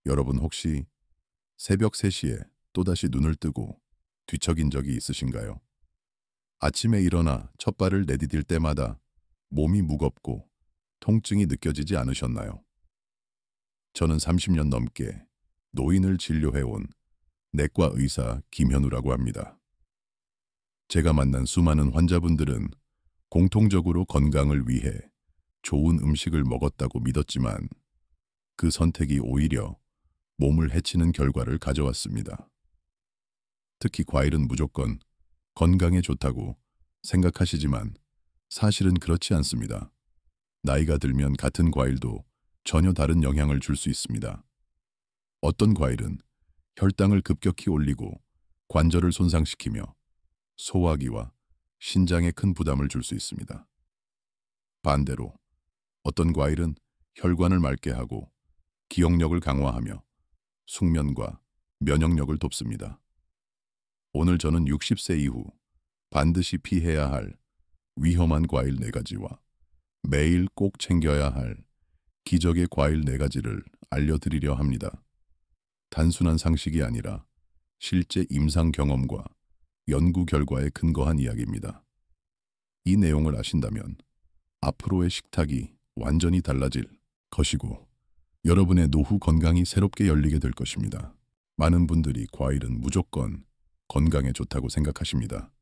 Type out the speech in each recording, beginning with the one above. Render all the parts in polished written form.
여러분 혹시 새벽 3시에 또다시 눈을 뜨고 뒤척인 적이 있으신가요? 아침에 일어나 첫 발을 내디딜 때마다 몸이 무겁고 통증이 느껴지지 않으셨나요? 저는 30년 넘게 노인을 진료해온 내과 의사 김현우라고 합니다. 제가 만난 수많은 환자분들은 공통적으로 건강을 위해 좋은 음식을 먹었다고 믿었지만 그 선택이 오히려 몸을 해치는 결과를 가져왔습니다. 특히 과일은 무조건 건강에 좋다고 생각하시지만 사실은 그렇지 않습니다. 나이가 들면 같은 과일도 전혀 다른 영향을 줄 수 있습니다. 어떤 과일은 혈당을 급격히 올리고 관절을 손상시키며 소화기와 신장에 큰 부담을 줄 수 있습니다. 반대로 어떤 과일은 혈관을 맑게 하고 기억력을 강화하며 숙면과 면역력을 돕습니다. 오늘 저는 60세 이후 반드시 피해야 할 위험한 과일 4가지와 매일 꼭 챙겨야 할 기적의 과일 4가지를 알려드리려 합니다. 단순한 상식이 아니라 실제 임상 경험과 연구 결과에 근거한 이야기입니다. 이 내용을 아신다면 앞으로의 식탁이 완전히 달라질 것이고 여러분의 노후 건강이 새롭게 열리게 될 것입니다. 많은 분들이 과일은 무조건 건강에 좋다고 생각하십니다.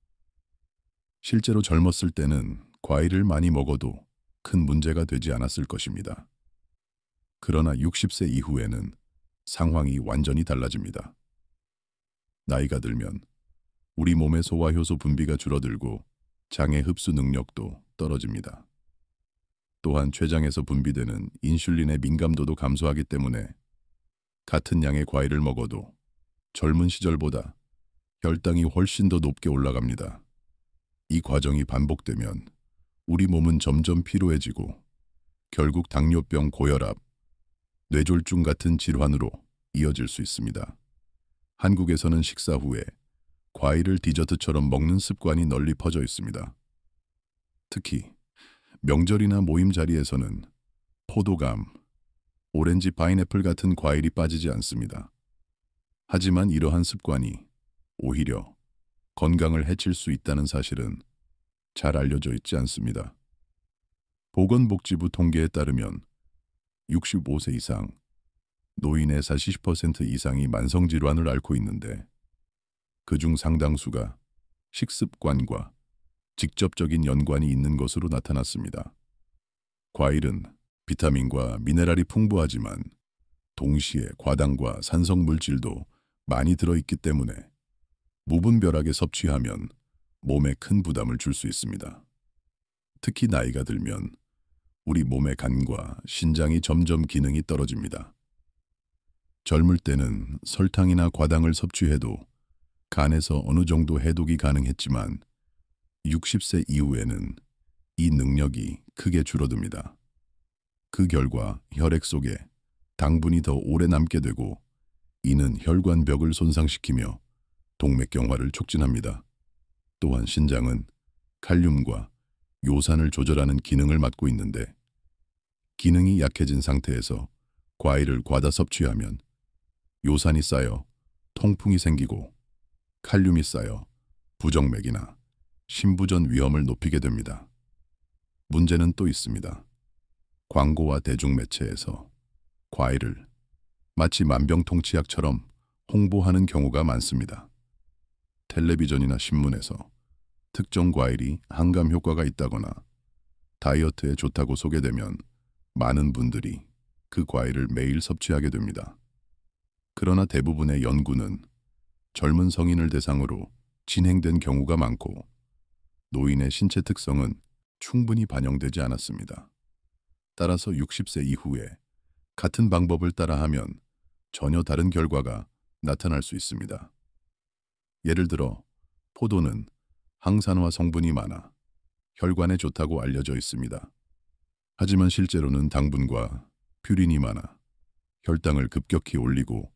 실제로 젊었을 때는 과일을 많이 먹어도 큰 문제가 되지 않았을 것입니다. 그러나 60세 이후에는 상황이 완전히 달라집니다. 나이가 들면 우리 몸의 소화효소 분비가 줄어들고 장의 흡수 능력도 떨어집니다. 또한 췌장에서 분비되는 인슐린의 민감도도 감소하기 때문에 같은 양의 과일을 먹어도 젊은 시절보다 혈당이 훨씬 더 높게 올라갑니다. 이 과정이 반복되면 우리 몸은 점점 피로해지고 결국 당뇨병, 고혈압, 뇌졸중 같은 질환으로 이어질 수 있습니다. 한국에서는 식사 후에 과일을 디저트처럼 먹는 습관이 널리 퍼져 있습니다. 특히 명절이나 모임 자리에서는 포도감, 오렌지, 파인애플 같은 과일이 빠지지 않습니다. 하지만 이러한 습관이 오히려 건강을 해칠 수 있다는 사실은 잘 알려져 있지 않습니다. 보건복지부 통계에 따르면 65세 이상 노인의 40% 이상이 만성질환을 앓고 있는데 그중 상당수가 식습관과 직접적인 연관이 있는 것으로 나타났습니다. 과일은 비타민과 미네랄이 풍부하지만 동시에 과당과 산성 물질도 많이 들어있기 때문에 무분별하게 섭취하면 몸에 큰 부담을 줄 수 있습니다. 특히 나이가 들면 우리 몸의 간과 신장이 점점 기능이 떨어집니다. 젊을 때는 설탕이나 과당을 섭취해도 간에서 어느 정도 해독이 가능했지만 60세 이후에는 이 능력이 크게 줄어듭니다. 그 결과 혈액 속에 당분이 더 오래 남게 되고 이는 혈관벽을 손상시키며 동맥경화를 촉진합니다. 또한 신장은 칼륨과 요산을 조절하는 기능을 맡고 있는데 기능이 약해진 상태에서 과일을 과다 섭취하면 요산이 쌓여 통풍이 생기고 칼륨이 쌓여 부정맥이나 심부전 위험을 높이게 됩니다. 문제는 또 있습니다. 광고와 대중매체에서 과일을 마치 만병통치약처럼 홍보하는 경우가 많습니다. 텔레비전이나 신문에서 특정 과일이 항암 효과가 있다거나 다이어트에 좋다고 소개되면 많은 분들이 그 과일을 매일 섭취하게 됩니다. 그러나 대부분의 연구는 젊은 성인을 대상으로 진행된 경우가 많고 노인의 신체 특성은 충분히 반영되지 않았습니다. 따라서 60세 이후에 같은 방법을 따라하면 전혀 다른 결과가 나타날 수 있습니다. 예를 들어 포도는 항산화 성분이 많아 혈관에 좋다고 알려져 있습니다. 하지만 실제로는 당분과 퓨린이 많아 혈당을 급격히 올리고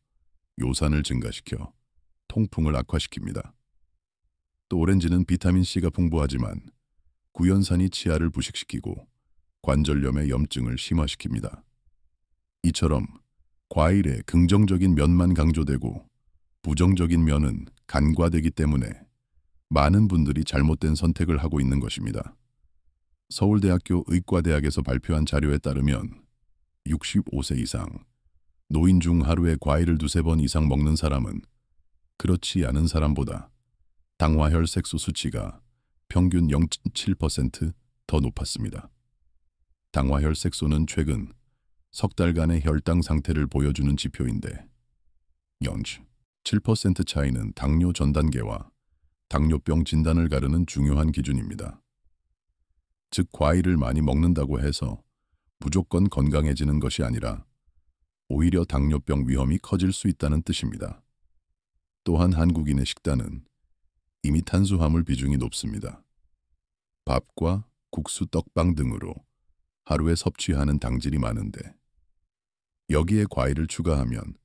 요산을 증가시켜 통풍을 악화시킵니다. 또 오렌지는 비타민C가 풍부하지만 구연산이 치아를 부식시키고 관절염의 염증을 심화시킵니다. 이처럼 과일의 긍정적인 면만 강조되고 부정적인 면은 간과되기 때문에 많은 분들이 잘못된 선택을 하고 있는 것입니다. 서울대학교 의과대학에서 발표한 자료에 따르면 65세 이상 노인 중 하루에 과일을 두세 번 이상 먹는 사람은 그렇지 않은 사람보다 당화혈색소 수치가 평균 0.7% 높았습니다. 당화혈색소는 최근 석 달간의 혈당 상태를 보여주는 지표인데 0.7% 차이는 당뇨 전 단계와 당뇨병 진단을 가르는 중요한 기준입니다. 즉 과일을 많이 먹는다고 해서 무조건 건강해지는 것이 아니라 오히려 당뇨병 위험이 커질 수 있다는 뜻입니다. 또한 한국인의 식단은 이미 탄수화물 비중이 높습니다. 밥과 국수, 떡빵 등으로 하루에 섭취하는 당질이 많은데 여기에 과일을 추가하면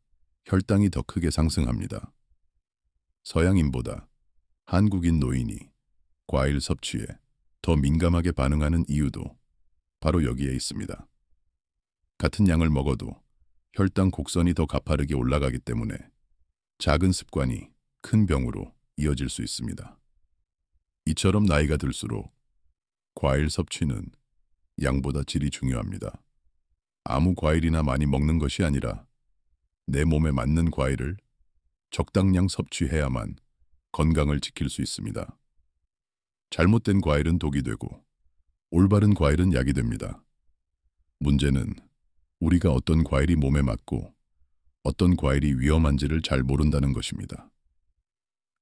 혈당이 더 크게 상승합니다. 서양인보다 한국인 노인이 과일 섭취에 더 민감하게 반응하는 이유도 바로 여기에 있습니다. 같은 양을 먹어도 혈당 곡선이 더 가파르게 올라가기 때문에 작은 습관이 큰 병으로 이어질 수 있습니다. 이처럼 나이가 들수록 과일 섭취는 양보다 질이 중요합니다. 아무 과일이나 많이 먹는 것이 아니라 내 몸에 맞는 과일을 적당량 섭취해야만 건강을 지킬 수 있습니다. 잘못된 과일은 독이 되고 올바른 과일은 약이 됩니다. 문제는 우리가 어떤 과일이 몸에 맞고 어떤 과일이 위험한지를 잘 모른다는 것입니다.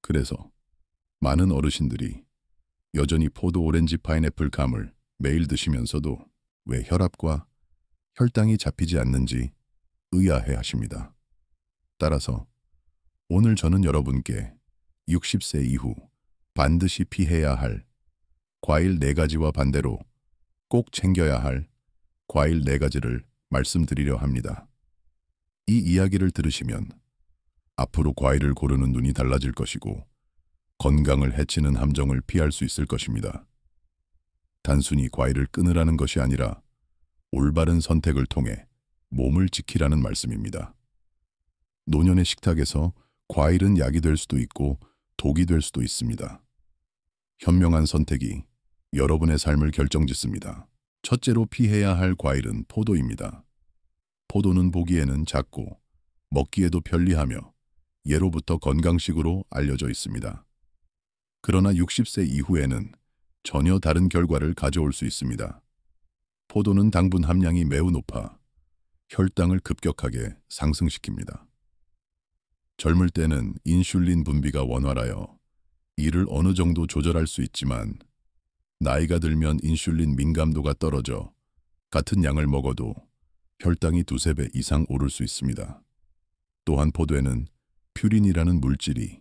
그래서 많은 어르신들이 여전히 포도, 오렌지, 파인애플, 감을 매일 드시면서도 왜 혈압과 혈당이 잡히지 않는지 의아해 하십니다. 따라서 오늘 저는 여러분께 60세 이후 반드시 피해야 할 과일 4가지와 반대로 꼭 챙겨야 할 과일 4가지를 말씀드리려 합니다. 이 이야기를 들으시면 앞으로 과일을 고르는 눈이 달라질 것이고 건강을 해치는 함정을 피할 수 있을 것입니다. 단순히 과일을 끊으라는 것이 아니라 올바른 선택을 통해 몸을 지키라는 말씀입니다. 노년의 식탁에서 과일은 약이 될 수도 있고 독이 될 수도 있습니다. 현명한 선택이 여러분의 삶을 결정짓습니다. 첫째로 피해야 할 과일은 포도입니다. 포도는 보기에는 작고 먹기에도 편리하며 예로부터 건강식으로 알려져 있습니다. 그러나 60세 이후에는 전혀 다른 결과를 가져올 수 있습니다. 포도는 당분 함량이 매우 높아 혈당을 급격하게 상승시킵니다. 젊을 때는 인슐린 분비가 원활하여 이를 어느 정도 조절할 수 있지만 나이가 들면 인슐린 민감도가 떨어져 같은 양을 먹어도 혈당이 2~3배 이상 오를 수 있습니다. 또한 포도에는 퓨린이라는 물질이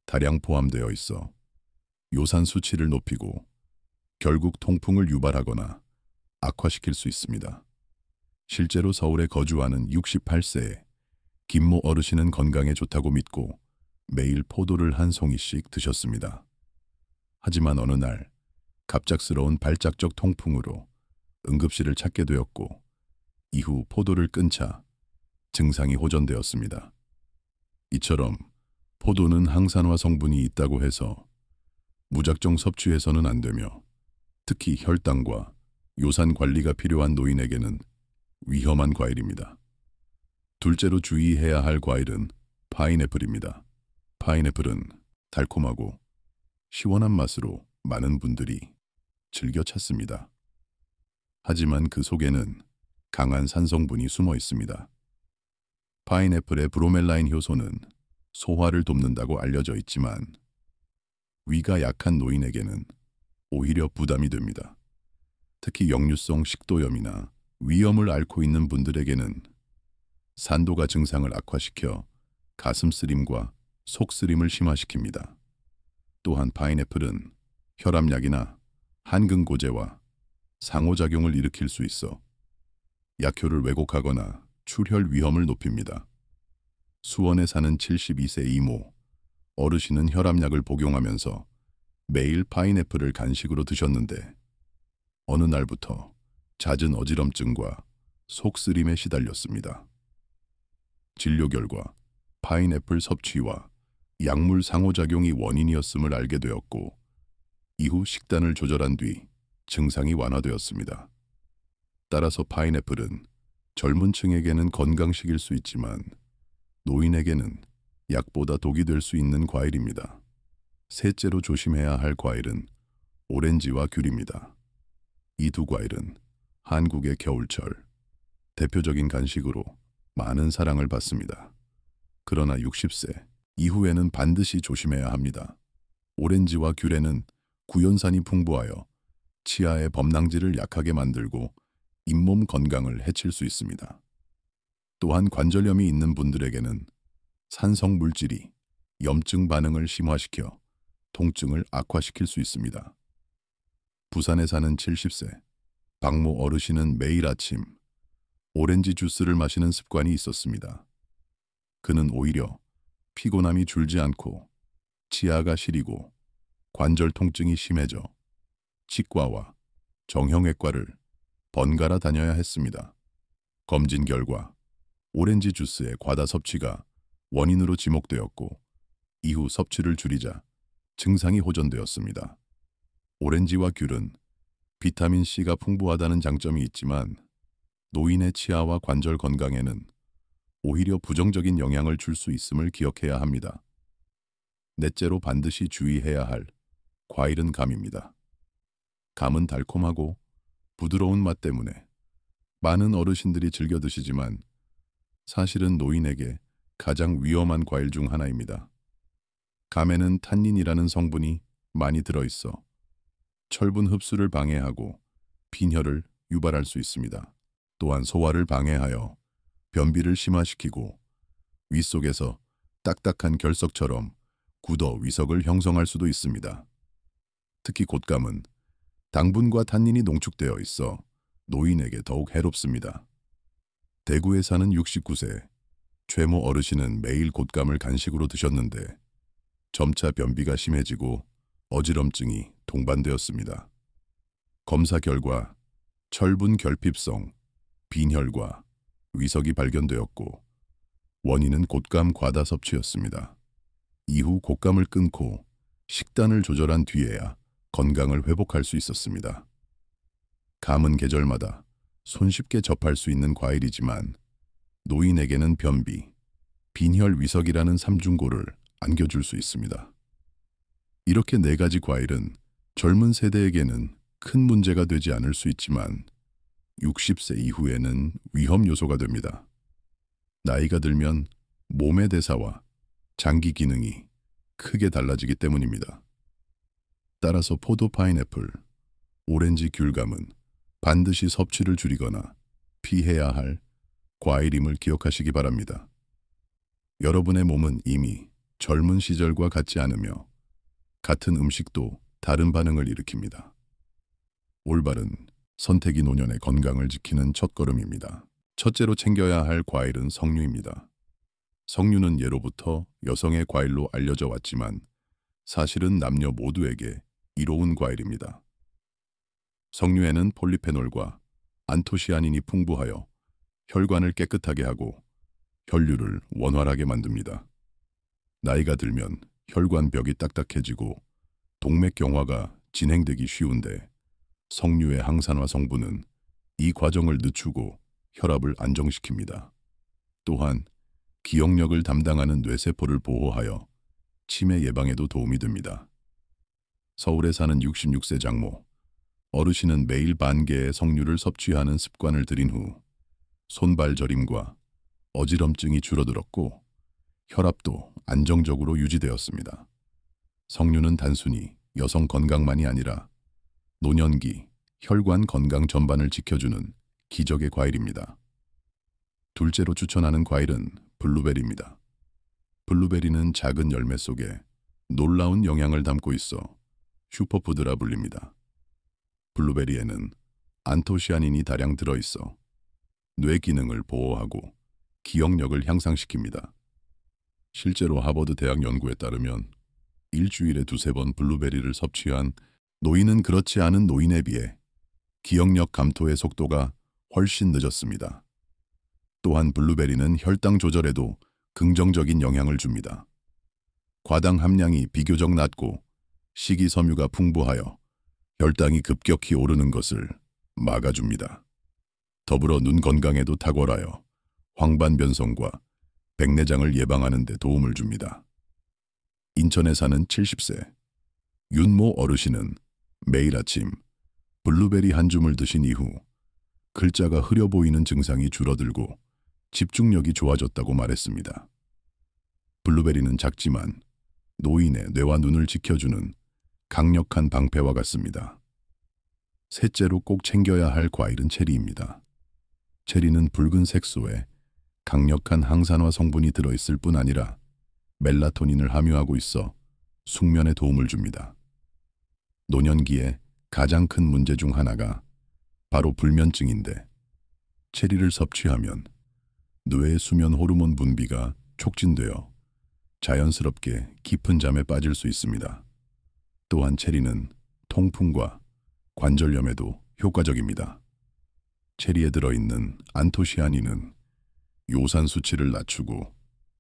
다량 포함되어 있어 요산 수치를 높이고 결국 통풍을 유발하거나 악화시킬 수 있습니다. 실제로 서울에 거주하는 68세의 김모 어르신은 건강에 좋다고 믿고 매일 포도를 한 송이씩 드셨습니다. 하지만 어느 날 갑작스러운 발작적 통풍으로 응급실을 찾게 되었고 이후 포도를 끊자 증상이 호전되었습니다. 이처럼 포도는 항산화 성분이 있다고 해서 무작정 섭취해서는 안 되며 특히 혈당과 요산 관리가 필요한 노인에게는 위험한 과일입니다. 둘째로 주의해야 할 과일은 파인애플입니다. 파인애플은 달콤하고 시원한 맛으로 많은 분들이 즐겨 찾습니다. 하지만 그 속에는 강한 산성분이 숨어 있습니다. 파인애플의 브로멜라인 효소는 소화를 돕는다고 알려져 있지만 위가 약한 노인에게는 오히려 부담이 됩니다. 특히 역류성 식도염이나 위염을 앓고 있는 분들에게는 산도가 증상을 악화시켜 가슴 쓰림과 속 쓰림을 심화시킵니다. 또한 파인애플은 혈압약이나 한근고제와 상호작용을 일으킬 수 있어 약효를 왜곡하거나 출혈 위험을 높입니다. 수원에 사는 72세 이모 어르신은 혈압약을 복용하면서 매일 파인애플을 간식으로 드셨는데 어느 날부터 잦은 어지럼증과 속쓰림에 시달렸습니다. 진료 결과 파인애플 섭취와 약물 상호작용이 원인이었음을 알게 되었고 이후 식단을 조절한 뒤 증상이 완화되었습니다. 따라서 파인애플은 젊은 층에게는 건강식일 수 있지만 노인에게는 약보다 독이 될 수 있는 과일입니다. 셋째로 조심해야 할 과일은 오렌지와 귤입니다. 이 두 과일은 한국의 겨울철 대표적인 간식으로 많은 사랑을 받습니다. 그러나 60세 이후에는 반드시 조심해야 합니다. 오렌지와 귤에는 구연산이 풍부하여 치아의 범랑질을 약하게 만들고 잇몸 건강을 해칠 수 있습니다. 또한 관절염이 있는 분들에게는 산성 물질이 염증 반응을 심화시켜 통증을 악화시킬 수 있습니다. 부산에 사는 70세 박모 어르신은 매일 아침 오렌지 주스를 마시는 습관이 있었습니다. 그는 오히려 피곤함이 줄지 않고 치아가 시리고 관절 통증이 심해져 치과와 정형외과를 번갈아 다녀야 했습니다. 검진 결과 오렌지 주스의 과다 섭취가 원인으로 지목되었고 이후 섭취를 줄이자 증상이 호전되었습니다. 오렌지와 귤은 비타민C가 풍부하다는 장점이 있지만 노인의 치아와 관절 건강에는 오히려 부정적인 영향을 줄 수 있음을 기억해야 합니다. 넷째로 반드시 주의해야 할 과일은 감입니다. 감은 달콤하고 부드러운 맛 때문에 많은 어르신들이 즐겨 드시지만 사실은 노인에게 가장 위험한 과일 중 하나입니다. 감에는 탄닌이라는 성분이 많이 들어있어 철분 흡수를 방해하고 빈혈을 유발할 수 있습니다. 또한 소화를 방해하여 변비를 심화시키고 윗속에서 딱딱한 결석처럼 굳어 위석을 형성할 수도 있습니다. 특히 곶감은 당분과 탄닌이 농축되어 있어 노인에게 더욱 해롭습니다. 대구에 사는 69세 최모 어르신은 매일 곶감을 간식으로 드셨는데 점차 변비가 심해지고 어지럼증이 동반되었습니다. 검사 결과 철분 결핍성, 빈혈과 위석이 발견되었고 원인은 곶감 과다 섭취였습니다. 이후 곶감을 끊고 식단을 조절한 뒤에야 건강을 회복할 수 있었습니다. 감은 계절마다 손쉽게 접할 수 있는 과일이지만 노인에게는 변비, 빈혈 위석이라는 삼중고를 안겨줄 수 있습니다. 이렇게 네 가지 과일은 젊은 세대에게는 큰 문제가 되지 않을 수 있지만 60세 이후에는 위험 요소가 됩니다. 나이가 들면 몸의 대사와 장기 기능이 크게 달라지기 때문입니다. 따라서 포도, 파인애플, 오렌지, 귤감은 반드시 섭취를 줄이거나 피해야 할 과일임을 기억하시기 바랍니다. 여러분의 몸은 이미 젊은 시절과 같지 않으며 같은 음식도 다른 반응을 일으킵니다. 올바른 선택이 노년의 건강을 지키는 첫걸음입니다. 첫째로 챙겨야 할 과일은 석류입니다. 석류는 예로부터 여성의 과일로 알려져 왔지만 사실은 남녀 모두에게 이로운 과일입니다. 석류에는 폴리페놀과 안토시아닌이 풍부하여 혈관을 깨끗하게 하고 혈류를 원활하게 만듭니다. 나이가 들면 혈관벽이 딱딱해지고 동맥경화가 진행되기 쉬운데 석류의 항산화 성분은 이 과정을 늦추고 혈압을 안정시킵니다. 또한 기억력을 담당하는 뇌세포를 보호하여 치매 예방에도 도움이 됩니다. 서울에 사는 66세 장모 어르신은 매일 반 개의 석류를 섭취하는 습관을 들인 후 손발 저림과 어지럼증이 줄어들었고 혈압도 안정적으로 유지되었습니다. 석류는 단순히 여성 건강만이 아니라 노년기 혈관 건강 전반을 지켜주는 기적의 과일입니다. 둘째로 추천하는 과일은 블루베리입니다. 블루베리는 작은 열매 속에 놀라운 영양을 담고 있어 슈퍼푸드라 불립니다. 블루베리에는 안토시아닌이 다량 들어있어 뇌 기능을 보호하고 기억력을 향상시킵니다. 실제로 하버드 대학 연구에 따르면 일주일에 2~3번 블루베리를 섭취한 노인은 그렇지 않은 노인에 비해 기억력 감토의 속도가 훨씬 늦었습니다. 또한 블루베리는 혈당 조절에도 긍정적인 영향을 줍니다. 과당 함량이 비교적 낮고 식이섬유가 풍부하여 혈당이 급격히 오르는 것을 막아줍니다. 더불어 눈 건강에도 탁월하여 황반 변성과 백내장을 예방하는 데 도움을 줍니다. 인천에 사는 70세 윤모 어르신은 매일 아침 블루베리 한 줌을 드신 이후 글자가 흐려 보이는 증상이 줄어들고 집중력이 좋아졌다고 말했습니다. 블루베리는 작지만 노인의 뇌와 눈을 지켜주는 강력한 방패와 같습니다. 셋째로 꼭 챙겨야 할 과일은 체리입니다. 체리는 붉은 색소에 강력한 항산화 성분이 들어있을 뿐 아니라 멜라토닌을 함유하고 있어 숙면에 도움을 줍니다. 노년기에 가장 큰 문제 중 하나가 바로 불면증인데 체리를 섭취하면 뇌의 수면 호르몬 분비가 촉진되어 자연스럽게 깊은 잠에 빠질 수 있습니다. 또한 체리는 통풍과 관절염에도 효과적입니다. 체리에 들어있는 안토시아닌은 요산 수치를 낮추고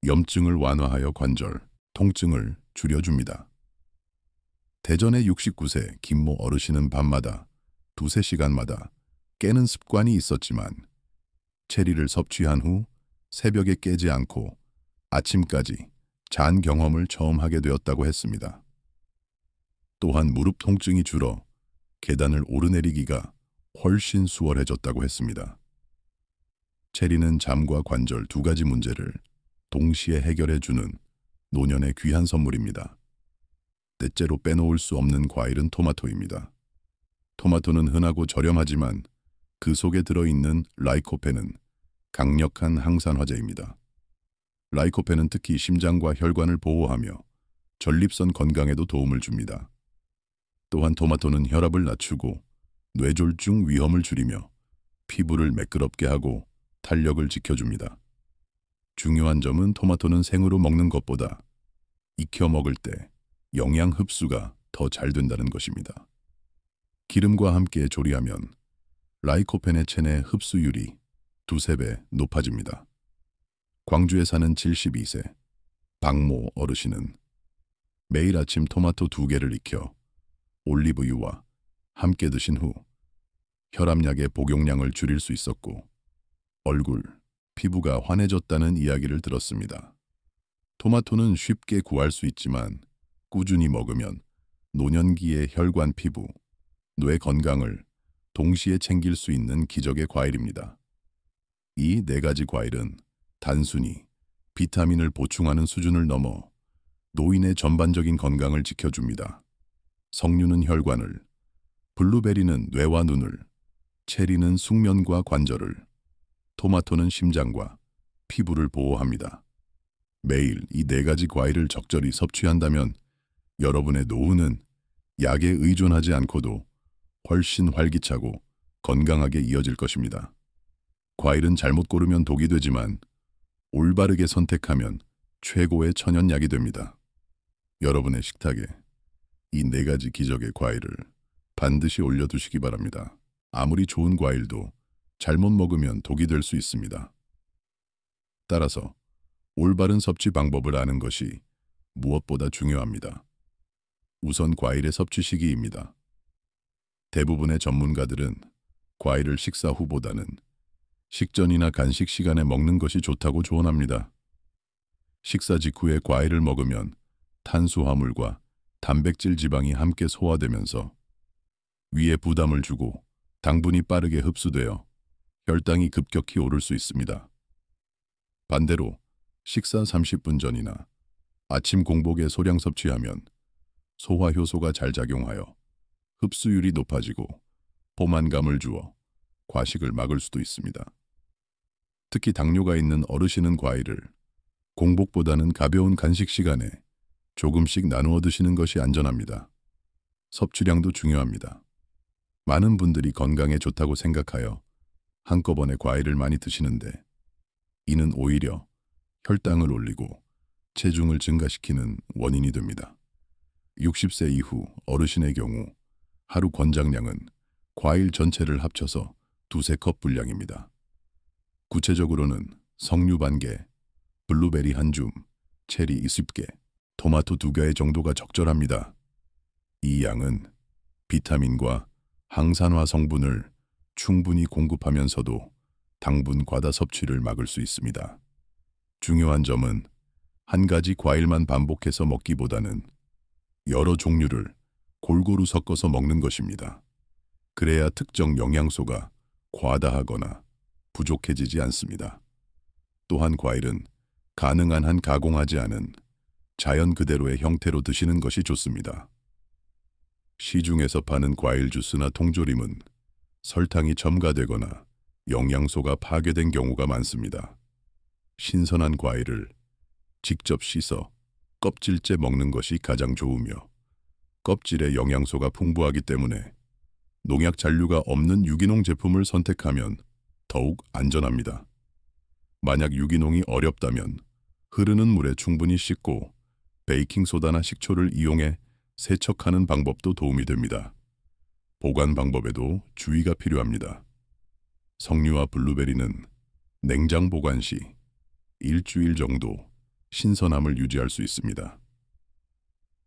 염증을 완화하여 관절, 통증을 줄여줍니다. 대전의 69세 김모 어르신은 밤마다 2~3시간마다 깨는 습관이 있었지만 체리를 섭취한 후 새벽에 깨지 않고 아침까지 잔 경험을 처음 하게 되었다고 했습니다. 또한 무릎 통증이 줄어 계단을 오르내리기가 훨씬 수월해졌다고 했습니다. 체리는 잠과 관절 두 가지 문제를 동시에 해결해주는 노년의 귀한 선물입니다. 넷째로 빼놓을 수 없는 과일은 토마토입니다. 토마토는 흔하고 저렴하지만 그 속에 들어있는 라이코펜은 강력한 항산화제입니다. 라이코펜은 특히 심장과 혈관을 보호하며 전립선 건강에도 도움을 줍니다. 또한 토마토는 혈압을 낮추고 뇌졸중 위험을 줄이며 피부를 매끄럽게 하고 탄력을 지켜줍니다. 중요한 점은 토마토는 생으로 먹는 것보다 익혀 먹을 때 영양 흡수가 더 잘 된다는 것입니다. 기름과 함께 조리하면 라이코펜의 체내 흡수율이 2~3배 높아집니다. 광주에 사는 72세 박모 어르신은 매일 아침 토마토 2개를 익혀 올리브유와 함께 드신 후 혈압약의 복용량을 줄일 수 있었고 얼굴, 피부가 환해졌다는 이야기를 들었습니다. 토마토는 쉽게 구할 수 있지만 꾸준히 먹으면 노년기의 혈관 피부, 뇌 건강을 동시에 챙길 수 있는 기적의 과일입니다. 이 4가지 과일은 단순히 비타민을 보충하는 수준을 넘어 노인의 전반적인 건강을 지켜줍니다. 석류는 혈관을, 블루베리는 뇌와 눈을, 체리는 숙면과 관절을, 토마토는 심장과 피부를 보호합니다. 매일 이 4가지 과일을 적절히 섭취한다면 여러분의 노후는 약에 의존하지 않고도 훨씬 활기차고 건강하게 이어질 것입니다. 과일은 잘못 고르면 독이 되지만 올바르게 선택하면 최고의 천연약이 됩니다. 여러분의 식탁에 이 4가지 기적의 과일을 반드시 올려두시기 바랍니다. 아무리 좋은 과일도 잘못 먹으면 독이 될 수 있습니다. 따라서 올바른 섭취 방법을 아는 것이 무엇보다 중요합니다. 우선 과일의 섭취 시기입니다. 대부분의 전문가들은 과일을 식사 후보다는 식전이나 간식 시간에 먹는 것이 좋다고 조언합니다. 식사 직후에 과일을 먹으면 탄수화물과 단백질 지방이 함께 소화되면서 위에 부담을 주고 당분이 빠르게 흡수되어 혈당이 급격히 오를 수 있습니다. 반대로 식사 30분 전이나 아침 공복에 소량 섭취하면 소화 효소가 잘 작용하여 흡수율이 높아지고 포만감을 주어 과식을 막을 수도 있습니다. 특히 당뇨가 있는 어르신은 과일을 공복보다는 가벼운 간식 시간에 조금씩 나누어 드시는 것이 안전합니다. 섭취량도 중요합니다. 많은 분들이 건강에 좋다고 생각하여 한꺼번에 과일을 많이 드시는데 이는 오히려 혈당을 올리고 체중을 증가시키는 원인이 됩니다. 60세 이후 어르신의 경우 하루 권장량은 과일 전체를 합쳐서 2~3컵 분량입니다. 구체적으로는 석류 반개, 블루베리 한 줌, 체리 20개, 토마토 2개 정도가 적절합니다. 이 양은 비타민과 항산화 성분을 충분히 공급하면서도 당분 과다 섭취를 막을 수 있습니다. 중요한 점은 한 가지 과일만 반복해서 먹기보다는 여러 종류를 골고루 섞어서 먹는 것입니다. 그래야 특정 영양소가 과다하거나 부족해지지 않습니다. 또한 과일은 가능한 한 가공하지 않은 자연 그대로의 형태로 드시는 것이 좋습니다. 시중에서 파는 과일 주스나 통조림은 설탕이 첨가되거나 영양소가 파괴된 경우가 많습니다. 신선한 과일을 직접 씻어 껍질째 먹는 것이 가장 좋으며 껍질에 영양소가 풍부하기 때문에 농약 잔류가 없는 유기농 제품을 선택하면 더욱 안전합니다. 만약 유기농이 어렵다면 흐르는 물에 충분히 씻고 베이킹소다나 식초를 이용해 세척하는 방법도 도움이 됩니다. 보관 방법에도 주의가 필요합니다. 석류와 블루베리는 냉장 보관 시 일주일 정도 신선함을 유지할 수 있습니다.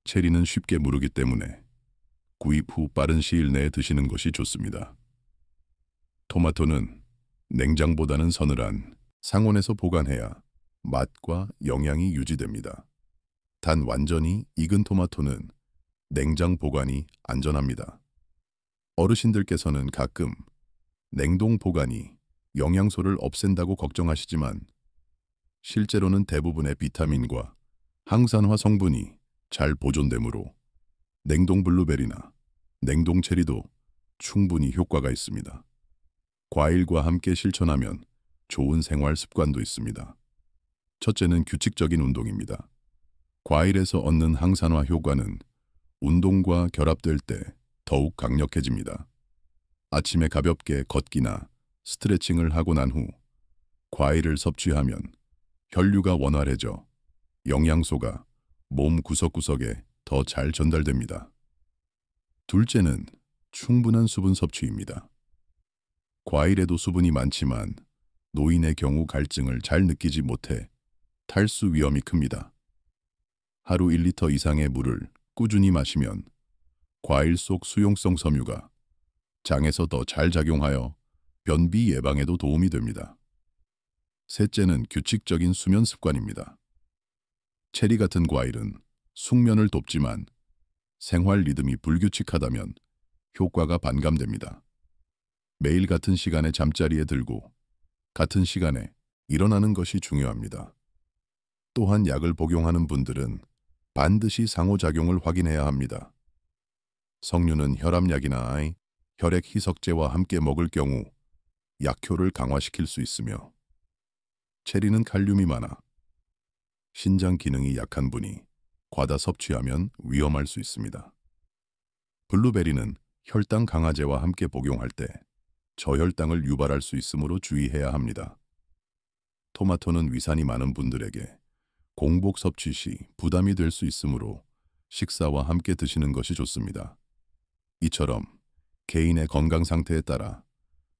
체리는 쉽게 무르기 때문에 구입 후 빠른 시일 내에 드시는 것이 좋습니다. 토마토는 냉장보다는 서늘한 상온에서 보관해야 맛과 영양이 유지됩니다. 단 완전히 익은 토마토는 냉장 보관이 안전합니다. 어르신들께서는 가끔 냉동 보관이 영양소를 없앤다고 걱정하시지만 실제로는 대부분의 비타민과 항산화 성분이 잘 보존되므로 냉동 블루베리나 냉동 체리도 충분히 효과가 있습니다. 과일과 함께 실천하면 좋은 생활 습관도 있습니다. 첫째는 규칙적인 운동입니다. 과일에서 얻는 항산화 효과는 운동과 결합될 때 더욱 강력해집니다. 아침에 가볍게 걷기나 스트레칭을 하고 난 후 과일을 섭취하면 혈류가 원활해져 영양소가 몸 구석구석에 더 잘 전달됩니다. 둘째는 충분한 수분 섭취입니다. 과일에도 수분이 많지만 노인의 경우 갈증을 잘 느끼지 못해 탈수 위험이 큽니다. 하루 1리터 이상의 물을 꾸준히 마시면 과일 속 수용성 섬유가 장에서 더 잘 작용하여 변비 예방에도 도움이 됩니다. 셋째는 규칙적인 수면 습관입니다. 체리 같은 과일은 숙면을 돕지만 생활 리듬이 불규칙하다면 효과가 반감됩니다. 매일 같은 시간에 잠자리에 들고 같은 시간에 일어나는 것이 중요합니다. 또한 약을 복용하는 분들은 반드시 상호작용을 확인해야 합니다. 석류는 혈압약이나 혈액 희석제와 함께 먹을 경우 약효를 강화시킬 수 있으며 체리는 칼륨이 많아 신장 기능이 약한 분이 과다 섭취하면 위험할 수 있습니다. 블루베리는 혈당 강화제와 함께 복용할 때 저혈당을 유발할 수 있으므로 주의해야 합니다. 토마토는 위산이 많은 분들에게 공복 섭취 시 부담이 될 수 있으므로 식사와 함께 드시는 것이 좋습니다. 이처럼 개인의 건강 상태에 따라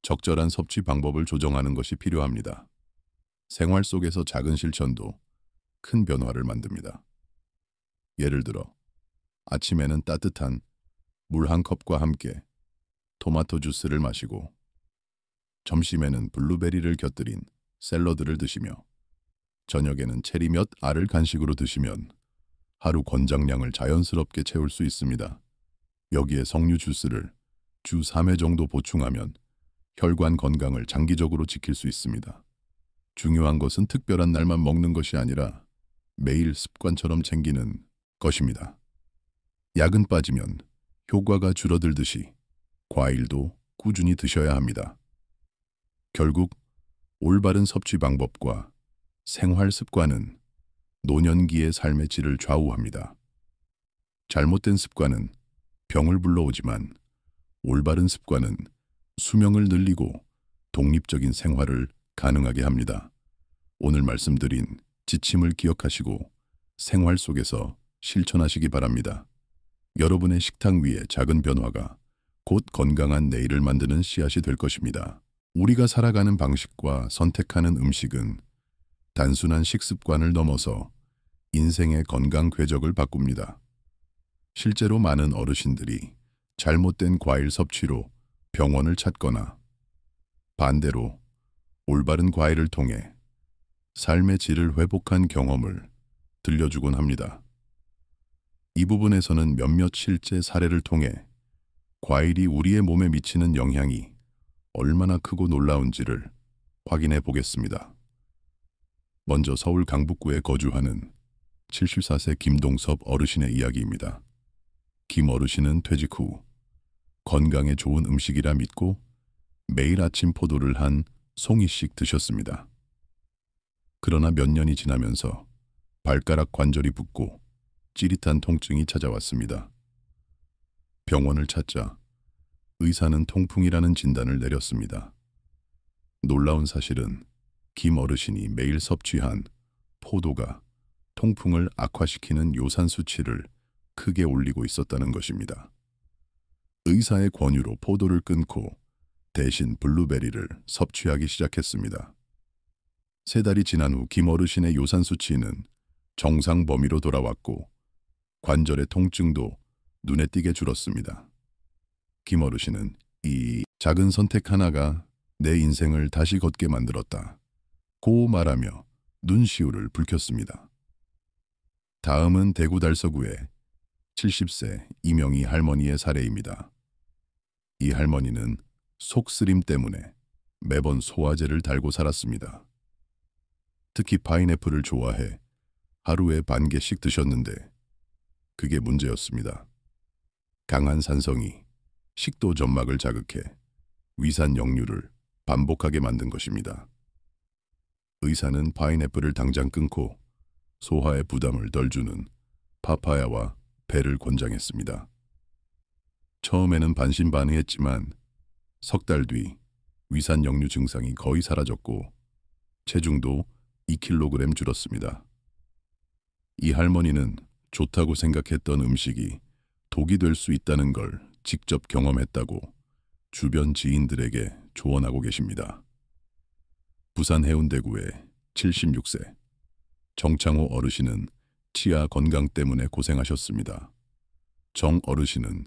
적절한 섭취 방법을 조정하는 것이 필요합니다. 생활 속에서 작은 실천도 큰 변화를 만듭니다. 예를 들어 아침에는 따뜻한 물 한 컵과 함께 토마토 주스를 마시고 점심에는 블루베리를 곁들인 샐러드를 드시며 저녁에는 체리 몇 알을 간식으로 드시면 하루 권장량을 자연스럽게 채울 수 있습니다. 여기에 석류 주스를 주 3회 정도 보충하면 혈관 건강을 장기적으로 지킬 수 있습니다. 중요한 것은 특별한 날만 먹는 것이 아니라 매일 습관처럼 챙기는 것입니다. 약은 빠지면 효과가 줄어들듯이 과일도 꾸준히 드셔야 합니다. 결국 올바른 섭취 방법과 생활 습관은 노년기의 삶의 질을 좌우합니다. 잘못된 습관은 병을 불러오지만 올바른 습관은 수명을 늘리고 독립적인 생활을 가능하게 합니다. 오늘 말씀드린 지침을 기억하시고 생활 속에서 실천하시기 바랍니다. 여러분의 식탁 위의 작은 변화가 곧 건강한 내일을 만드는 씨앗이 될 것입니다. 우리가 살아가는 방식과 선택하는 음식은 단순한 식습관을 넘어서 인생의 건강 궤적을 바꿉니다. 실제로 많은 어르신들이 잘못된 과일 섭취로 병원을 찾거나 반대로 올바른 과일을 통해 삶의 질을 회복한 경험을 들려주곤 합니다. 이 부분에서는 몇몇 실제 사례를 통해 과일이 우리의 몸에 미치는 영향이 얼마나 크고 놀라운지를 확인해 보겠습니다. 먼저 서울 강북구에 거주하는 74세 김동섭 어르신의 이야기입니다. 김 어르신은 퇴직 후 건강에 좋은 음식이라 믿고 매일 아침 포도를 한 송이씩 드셨습니다. 그러나 몇 년이 지나면서 발가락 관절이 붓고 찌릿한 통증이 찾아왔습니다. 병원을 찾자 의사는 통풍이라는 진단을 내렸습니다. 놀라운 사실은 김 어르신이 매일 섭취한 포도가 통풍을 악화시키는 요산 수치를 크게 올리고 있었다는 것입니다. 의사의 권유로 포도를 끊고 대신 블루베리를 섭취하기 시작했습니다. 3달이 지난 후 김 어르신의 요산 수치는 정상 범위로 돌아왔고 관절의 통증도 눈에 띄게 줄었습니다. 김 어르신은 이 작은 선택 하나가 내 인생을 다시 걷게 만들었다 고 말하며 눈시울을 붉혔습니다. 다음은 대구 달서구의 70세 이명희 할머니의 사례입니다. 이 할머니는 속쓰림 때문에 매번 소화제를 달고 살았습니다. 특히 파인애플을 좋아해 하루에 반 개씩 드셨는데 그게 문제였습니다. 강한 산성이 식도 점막을 자극해 위산 역류를 반복하게 만든 것입니다. 의사는 파인애플을 당장 끊고 소화에 부담을 덜 주는 파파야와 배를 권장했습니다. 처음에는 반신반의했지만 석 달 뒤 위산 역류 증상이 거의 사라졌고 체중도 2kg 줄었습니다. 이 할머니는 좋다고 생각했던 음식이 독이 될 수 있다는 걸 직접 경험했다고 주변 지인들에게 조언하고 계십니다. 부산 해운대구의 76세 정창호 어르신은 치아 건강 때문에 고생하셨습니다. 정 어르신은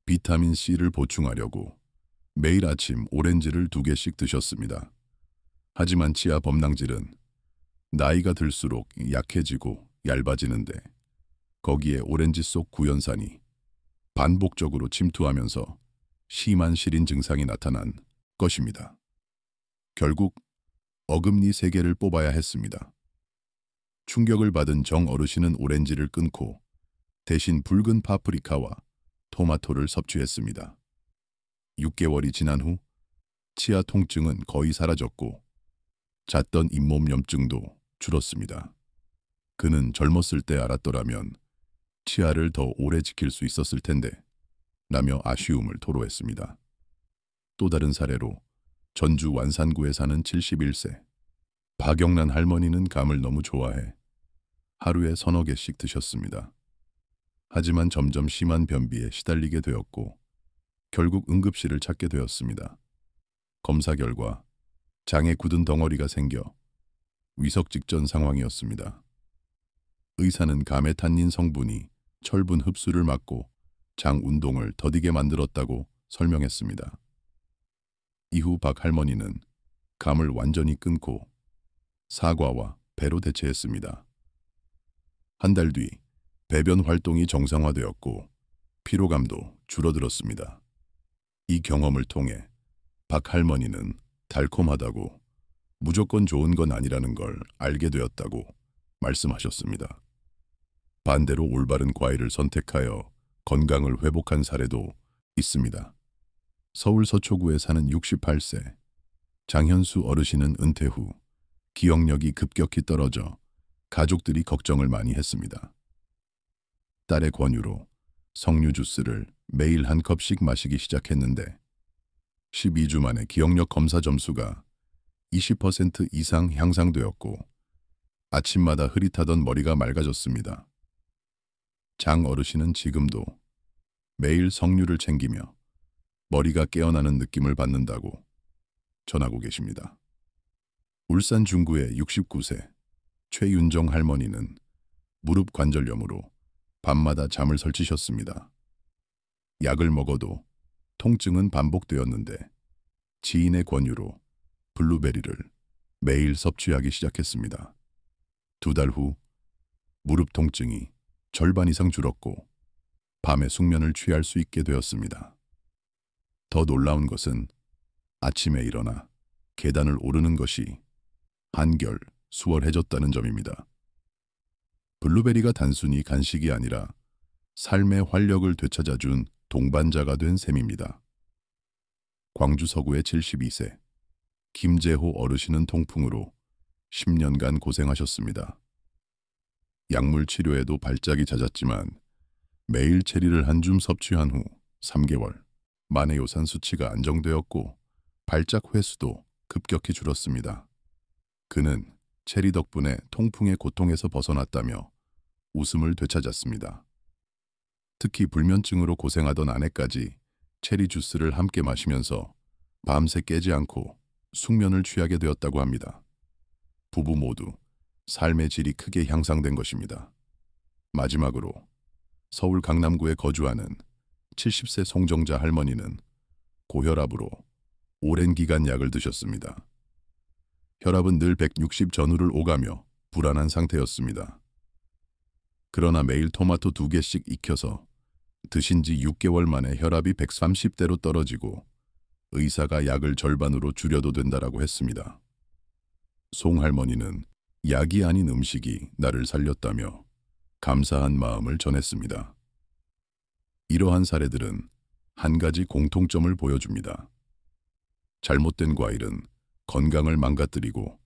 비타민C를 보충하려고 매일 아침 오렌지를 2개씩 드셨습니다. 하지만 치아 범랑질은 나이가 들수록 약해지고 얇아지는데 거기에 오렌지 속 구연산이 반복적으로 침투하면서 심한 시린 증상이 나타난 것입니다. 결국 어금니 3개를 뽑아야 했습니다. 충격을 받은 정 어르신은 오렌지를 끊고 대신 붉은 파프리카와 토마토를 섭취했습니다. 6개월이 지난 후 치아 통증은 거의 사라졌고 잦던 잇몸 염증도 줄었습니다. 그는 젊었을 때 알았더라면 치아를 더 오래 지킬 수 있었을 텐데 라며 아쉬움을 토로했습니다. 또 다른 사례로 전주 완산구에 사는 71세 박영란 할머니는 감을 너무 좋아해 하루에 3-4개씩 드셨습니다. 하지만 점점 심한 변비에 시달리게 되었고 결국 응급실을 찾게 되었습니다. 검사 결과 장에 굳은 덩어리가 생겨 위석 직전 상황이었습니다. 의사는 감의 탄닌 성분이 철분 흡수를 막고 장 운동을 더디게 만들었다고 설명했습니다. 이후 박 할머니는 감을 완전히 끊고 사과와 배로 대체했습니다. 한 달 뒤 배변 활동이 정상화되었고 피로감도 줄어들었습니다. 이 경험을 통해 박 할머니는 달콤하다고 무조건 좋은 건 아니라는 걸 알게 되었다고 말씀하셨습니다. 반대로 올바른 과일을 선택하여 건강을 회복한 사례도 있습니다. 서울 서초구에 사는 68세 장현수 어르신은 은퇴 후 기억력이 급격히 떨어져 가족들이 걱정을 많이 했습니다. 딸의 권유로 석류 주스를 매일 한 컵씩 마시기 시작했는데 12주 만에 기억력 검사 점수가 20% 이상 향상되었고 아침마다 흐릿하던 머리가 맑아졌습니다. 장 어르신은 지금도 매일 석류를 챙기며 머리가 깨어나는 느낌을 받는다고 전하고 계십니다. 울산 중구의 69세 최윤정 할머니는 무릎 관절염으로 밤마다 잠을 설치셨습니다. 약을 먹어도 통증은 반복되었는데 지인의 권유로 블루베리를 매일 섭취하기 시작했습니다. 2달 후 무릎 통증이 절반 이상 줄었고 밤에 숙면을 취할 수 있게 되었습니다. 더 놀라운 것은 아침에 일어나 계단을 오르는 것이 한결 수월해졌다는 점입니다. 블루베리가 단순히 간식이 아니라 삶의 활력을 되찾아준 동반자가 된 셈입니다. 광주 서구의 72세 김재호 어르신은 통풍으로 10년간 고생하셨습니다. 약물 치료에도 발작이 잦았지만 매일 체리를 한 줌 섭취한 후 3개월 만에 요산 수치가 안정되었고 발작 횟수도 급격히 줄었습니다. 그는 체리 덕분에 통풍의 고통에서 벗어났다며 웃음을 되찾았습니다. 특히 불면증으로 고생하던 아내까지 체리 주스를 함께 마시면서 밤새 깨지 않고 숙면을 취하게 되었다고 합니다. 부부 모두 삶의 질이 크게 향상된 것입니다. 마지막으로 서울 강남구에 거주하는 70세 송정자 할머니는 고혈압으로 오랜 기간 약을 드셨습니다. 혈압은 늘 160 전후를 오가며 불안한 상태였습니다. 그러나 매일 토마토 2개씩 익혀서 드신 지 6개월 만에 혈압이 130대로 떨어지고 의사가 약을 절반으로 줄여도 된다라고 했습니다. 송 할머니는 약이 아닌 음식이 나를 살렸다며 감사한 마음을 전했습니다. 이러한 사례들은 한 가지 공통점을 보여줍니다. 잘못된 과일은 건강을 망가뜨리고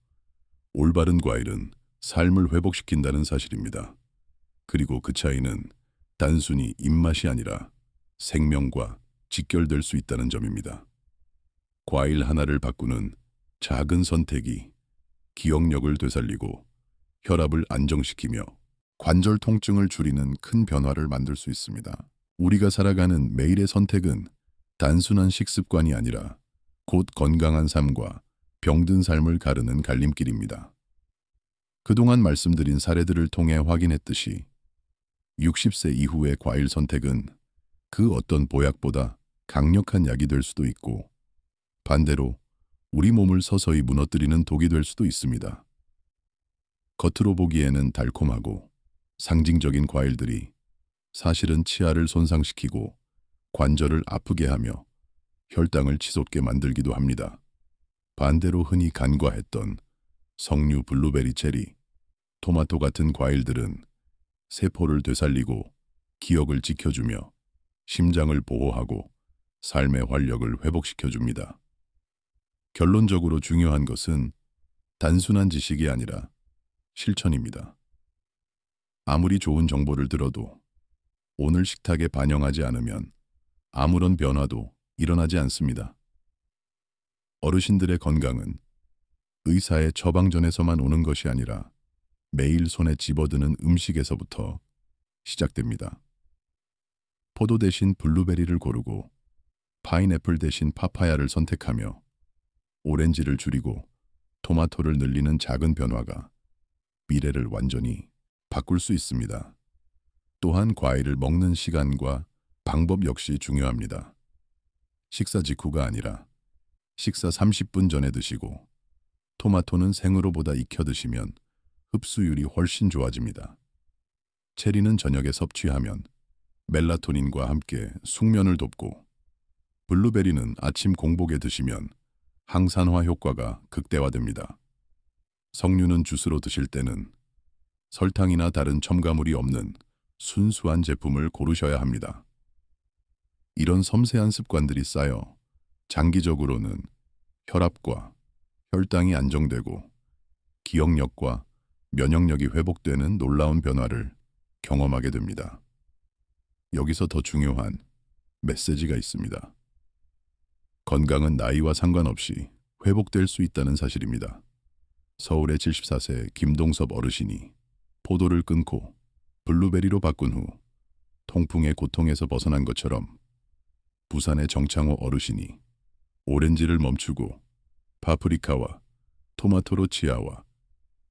올바른 과일은 삶을 회복시킨다는 사실입니다. 그리고 그 차이는 단순히 입맛이 아니라 생명과 직결될 수 있다는 점입니다. 과일 하나를 바꾸는 작은 선택이 기억력을 되살리고 혈압을 안정시키며 관절 통증을 줄이는 큰 변화를 만들 수 있습니다. 우리가 살아가는 매일의 선택은 단순한 식습관이 아니라 곧 건강한 삶과 병든 삶을 가르는 갈림길입니다. 그동안 말씀드린 사례들을 통해 확인했듯이 60세 이후의 과일 선택은 그 어떤 보약보다 강력한 약이 될 수도 있고 반대로 우리 몸을 서서히 무너뜨리는 독이 될 수도 있습니다. 겉으로 보기에는 달콤하고 상징적인 과일들이 사실은 치아를 손상시키고 관절을 아프게 하며 혈당을 치솟게 만들기도 합니다. 반대로 흔히 간과했던 석류 블루베리 체리, 토마토 같은 과일들은 세포를 되살리고 기억을 지켜주며 심장을 보호하고 삶의 활력을 회복시켜줍니다. 결론적으로 중요한 것은 단순한 지식이 아니라 실천입니다. 아무리 좋은 정보를 들어도 오늘 식탁에 반영하지 않으면 아무런 변화도 일어나지 않습니다. 어르신들의 건강은 의사의 처방전에서만 오는 것이 아니라 매일 손에 집어드는 음식에서부터 시작됩니다. 포도 대신 블루베리를 고르고 파인애플 대신 파파야를 선택하며 오렌지를 줄이고 토마토를 늘리는 작은 변화가 미래를 완전히 바꿀 수 있습니다. 또한 과일을 먹는 시간과 방법 역시 중요합니다. 식사 직후가 아니라 식사 30분 전에 드시고 토마토는 생으로보다 익혀 드시면 흡수율이 훨씬 좋아집니다. 체리는 저녁에 섭취하면 멜라토닌과 함께 숙면을 돕고 블루베리는 아침 공복에 드시면 항산화 효과가 극대화됩니다. 석류는 주스로 드실 때는 설탕이나 다른 첨가물이 없는 순수한 제품을 고르셔야 합니다. 이런 섬세한 습관들이 쌓여 장기적으로는 혈압과 혈당이 안정되고 기억력과 면역력이 회복되는 놀라운 변화를 경험하게 됩니다. 여기서 더 중요한 메시지가 있습니다. 건강은 나이와 상관없이 회복될 수 있다는 사실입니다. 서울의 74세 김동섭 어르신이 포도를 끊고 블루베리로 바꾼 후 통풍의 고통에서 벗어난 것처럼 부산의 정창호 어르신이 오렌지를 멈추고 파프리카와 토마토로 치아와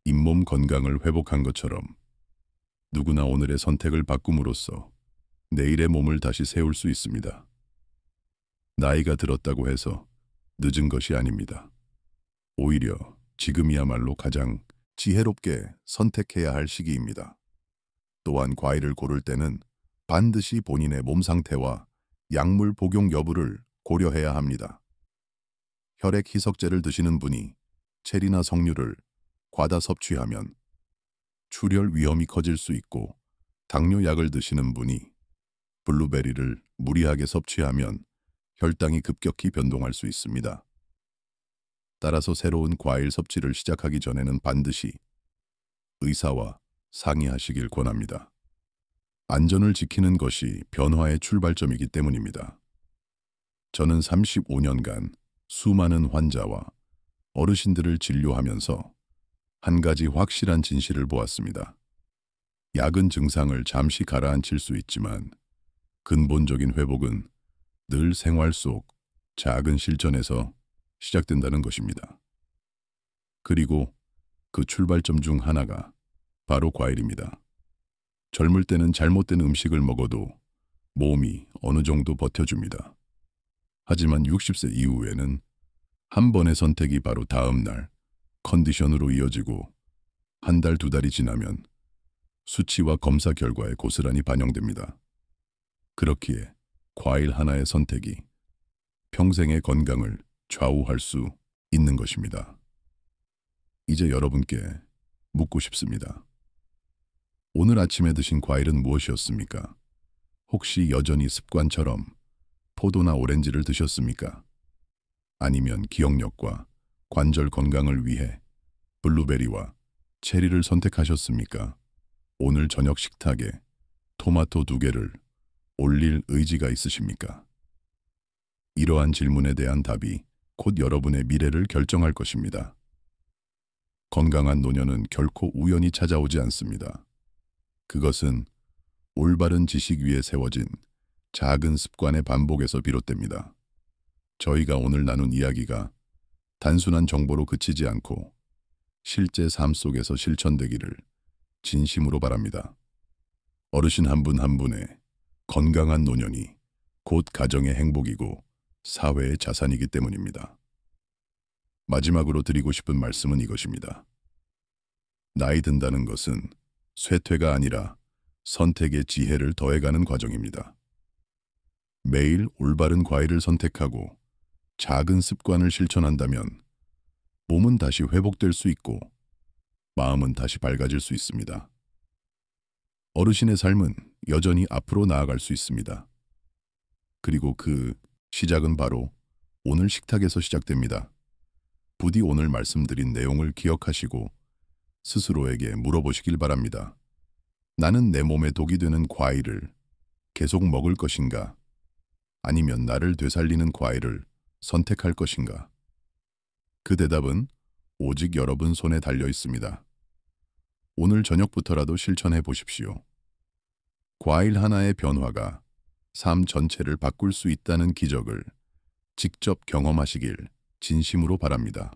잇몸 건강을 회복한 것처럼 누구나 오늘의 선택을 바꿈으로써 내일의 몸을 다시 세울 수 있습니다. 나이가 들었다고 해서 늦은 것이 아닙니다. 오히려 지금이야말로 가장 지혜롭게 선택해야 할 시기입니다. 또한 과일을 고를 때는 반드시 본인의 몸 상태와 약물 복용 여부를 고려해야 합니다. 혈액 희석제를 드시는 분이 체리나 석류를 과다 섭취하면 출혈 위험이 커질 수 있고, 당뇨약을 드시는 분이 블루베리를 무리하게 섭취하면 혈당이 급격히 변동할 수 있습니다. 따라서 새로운 과일 섭취를 시작하기 전에는 반드시 의사와 상의하시길 권합니다. 안전을 지키는 것이 변화의 출발점이기 때문입니다. 저는 35년간 수많은 환자와 어르신들을 진료하면서 한 가지 확실한 진실을 보았습니다. 약은 증상을 잠시 가라앉힐 수 있지만 근본적인 회복은 늘 생활 속 작은 실천에서 시작된다는 것입니다. 그리고 그 출발점 중 하나가 바로 과일입니다. 젊을 때는 잘못된 음식을 먹어도 몸이 어느 정도 버텨줍니다. 하지만 60세 이후에는 한 번의 선택이 바로 다음 날 컨디션으로 이어지고, 한 달, 두 달이 지나면 수치와 검사 결과에 고스란히 반영됩니다. 그렇기에 과일 하나의 선택이 평생의 건강을 좌우할 수 있는 것입니다. 이제 여러분께 묻고 싶습니다. 오늘 아침에 드신 과일은 무엇이었습니까? 혹시 여전히 습관처럼 포도나 오렌지를 드셨습니까? 아니면 기억력과 관절 건강을 위해 블루베리와 체리를 선택하셨습니까? 오늘 저녁 식탁에 토마토 2개를 올릴 의지가 있으십니까? 이러한 질문에 대한 답이 곧 여러분의 미래를 결정할 것입니다. 건강한 노년은 결코 우연히 찾아오지 않습니다. 그것은 올바른 지식 위에 세워진 작은 습관의 반복에서 비롯됩니다. 저희가 오늘 나눈 이야기가 단순한 정보로 그치지 않고 실제 삶 속에서 실천되기를 진심으로 바랍니다. 어르신 한 분 한 분의 건강한 노년이 곧 가정의 행복이고 사회의 자산이기 때문입니다. 마지막으로 드리고 싶은 말씀은 이것입니다. 나이 든다는 것은 쇠퇴가 아니라 선택의 지혜를 더해가는 과정입니다. 매일 올바른 과일을 선택하고 작은 습관을 실천한다면 몸은 다시 회복될 수 있고 마음은 다시 밝아질 수 있습니다. 어르신의 삶은 여전히 앞으로 나아갈 수 있습니다. 그리고 그 시작은 바로 오늘 식탁에서 시작됩니다. 부디 오늘 말씀드린 내용을 기억하시고 스스로에게 물어보시길 바랍니다. 나는 내 몸에 독이 되는 과일을 계속 먹을 것인가? 아니면 나를 되살리는 과일을 선택할 것인가? 그 대답은 오직 여러분 손에 달려 있습니다. 오늘 저녁부터라도 실천해 보십시오. 과일 하나의 변화가 삶 전체를 바꿀 수 있다는 기적을 직접 경험하시길 진심으로 바랍니다.